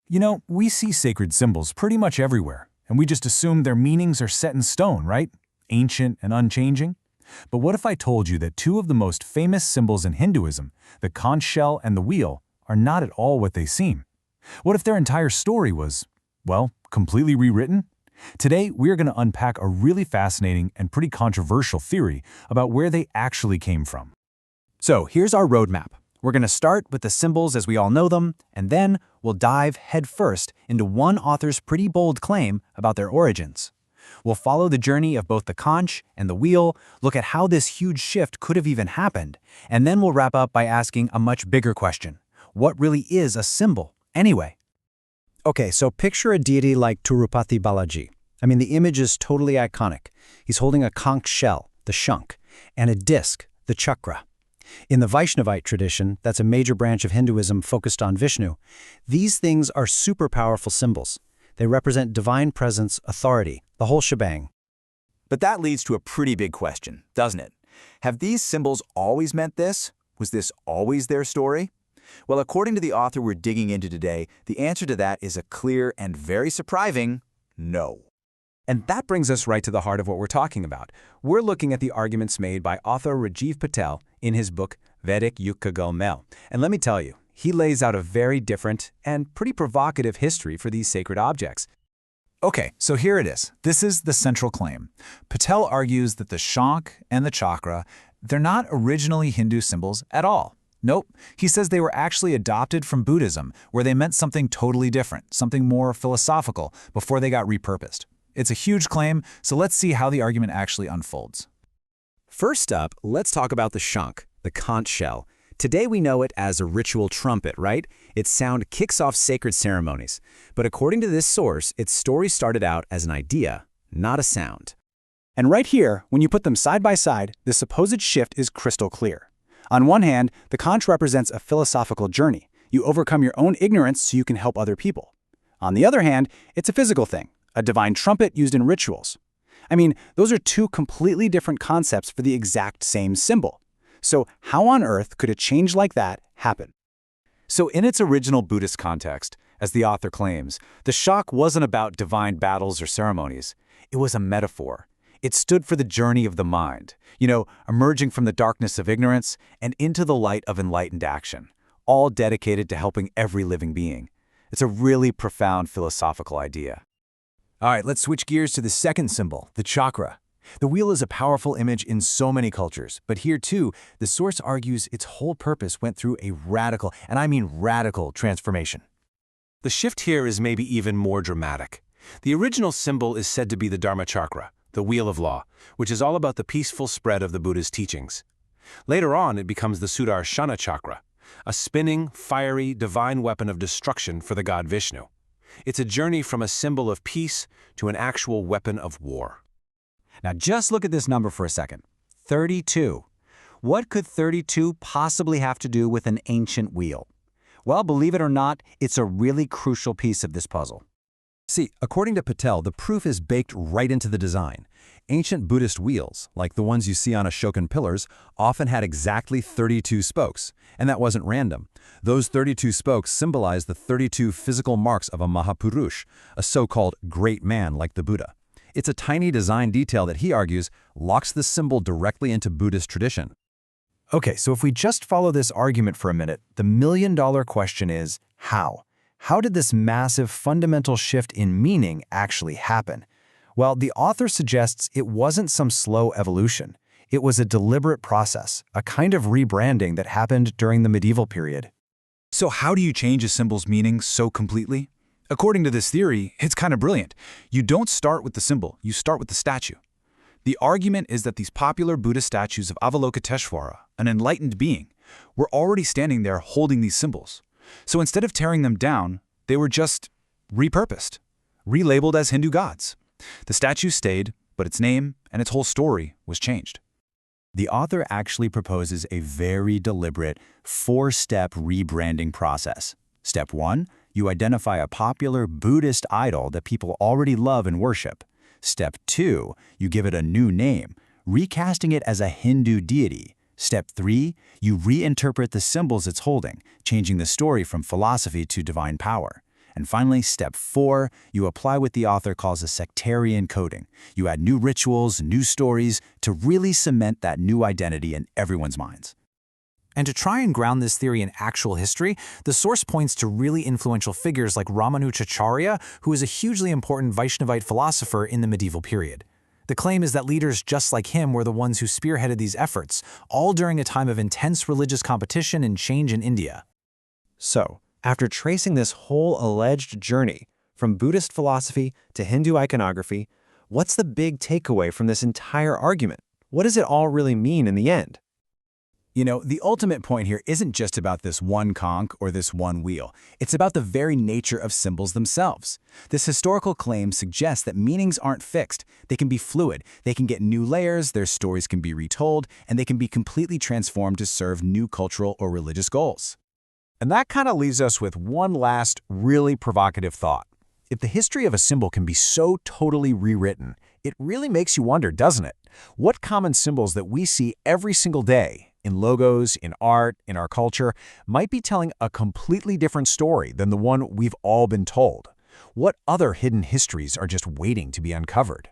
You know, we see sacred symbols pretty much everywhere, and we just assume their meanings are set in stone, right? Ancient and unchanging. But what if I told you that two of the most famous symbols in Hinduism, the conch shell and the wheel, are not at all what they seem? What if their entire story was, well, completely rewritten? Today, we're going to unpack a really fascinating and pretty controversial theory about where they actually came from. So here's our roadmap. We're going to start with the symbols as we all know them, and then we'll dive headfirst into one author's pretty bold claim about their origins. We'll follow the journey of both the conch and the wheel, look at how this huge shift could have even happened, and then we'll wrap up by asking a much bigger question. What really is a symbol, anyway? Okay, so picture a deity like Tirupati Balaji. I mean, the image is totally iconic. He's holding a conch shell, the shankh, and a disc, the chakra. In the Vaishnavite tradition, that's a major branch of Hinduism focused on Vishnu, these things are super powerful symbols. They represent divine presence, authority, the whole shebang. But that leads to a pretty big question, doesn't it? Have these symbols always meant this? Was this always their story? Well, according to the author we're digging into today, the answer to that is a clear and very surprising no. And that brings us right to the heart of what we're talking about. We're looking at the arguments made by author Rajeev Patel in his book Vedic Yukagal Mel. And let me tell you, he lays out a very different and pretty provocative history for these sacred objects. Okay, so here it is. This is the central claim. Patel argues that the Shankh and the Chakra, they're not originally Hindu symbols at all. Nope, he says they were actually adopted from Buddhism, where they meant something totally different, something more philosophical, before they got repurposed. It's a huge claim, so let's see how the argument actually unfolds. First up, let's talk about the shankh, the conch shell. Today we know it as a ritual trumpet, right? Its sound kicks off sacred ceremonies. But according to this source, its story started out as an idea, not a sound. And right here, when you put them side by side, the supposed shift is crystal clear. On one hand, the conch represents a philosophical journey. You overcome your own ignorance so you can help other people. On the other hand, it's a physical thing, a divine trumpet used in rituals. I mean, those are two completely different concepts for the exact same symbol. So how on earth could a change like that happen? So in its original Buddhist context, as the author claims, the shankh wasn't about divine battles or ceremonies. It was a metaphor. It stood for the journey of the mind, emerging from the darkness of ignorance and into the light of enlightened action, all dedicated to helping every living being. It's a really profound philosophical idea. All right, let's switch gears to the second symbol, the chakra. The wheel is a powerful image in so many cultures, but here too, the source argues its whole purpose went through a radical, and I mean radical, transformation. The shift here is maybe even more dramatic. The original symbol is said to be the Dharmachakra, the wheel of law, which is all about the peaceful spread of the Buddha's teachings. Later on, it becomes the Sudarshana chakra, a spinning, fiery, divine weapon of destruction for the god Vishnu. It's a journey from a symbol of peace to an actual weapon of war. Now just look at this number for a second. 32. What could 32 possibly have to do with an ancient wheel? Well, believe it or not, it's a really crucial piece of this puzzle. See, according to Patel, the proof is baked right into the design. Ancient Buddhist wheels, like the ones you see on Ashokan pillars, often had exactly 32 spokes, and that wasn't random. Those 32 spokes symbolize the 32 physical marks of a Mahapurush, a so-called great man like the Buddha. It's a tiny design detail that he argues locks the symbol directly into Buddhist tradition. Okay, so if we just follow this argument for a minute, the million-dollar question is how? How did this massive fundamental shift in meaning actually happen? Well, the author suggests it wasn't some slow evolution. It was a deliberate process, a kind of rebranding that happened during the medieval period. So how do you change a symbol's meaning so completely? According to this theory, it's kind of brilliant. You don't start with the symbol, you start with the statue. The argument is that these popular Buddhist statues of Avalokiteshvara, an enlightened being, were already standing there holding these symbols. So instead of tearing them down, they were just repurposed, relabeled as Hindu gods. The statue stayed, but its name and its whole story was changed. The author actually proposes a very deliberate, four-step rebranding process. Step 1, you identify a popular Buddhist idol that people already love and worship. Step 2, you give it a new name, recasting it as a Hindu deity. Step 3, you reinterpret the symbols it's holding, changing the story from philosophy to divine power. And finally, step 4, you apply what the author calls a sectarian coding. You add new rituals, new stories, to really cement that new identity in everyone's minds. And to try and ground this theory in actual history, the source points to really influential figures like Ramanujacharya, who is a hugely important Vaishnavite philosopher in the medieval period. The claim is that leaders just like him were the ones who spearheaded these efforts, all during a time of intense religious competition and change in India. So, after tracing this whole alleged journey, from Buddhist philosophy to Hindu iconography, what's the big takeaway from this entire argument? What does it all really mean in the end? You know, the ultimate point here isn't just about this one conch or this one wheel. It's about the very nature of symbols themselves. This historical claim suggests that meanings aren't fixed. They can be fluid. They can get new layers, their stories can be retold, and they can be completely transformed to serve new cultural or religious goals. And that kind of leaves us with one last, really provocative thought. If the history of a symbol can be so totally rewritten, it really makes you wonder, doesn't it? What common symbols that we see every single day, in logos, in art, in our culture, might be telling a completely different story than the one we've all been told? What other hidden histories are just waiting to be uncovered?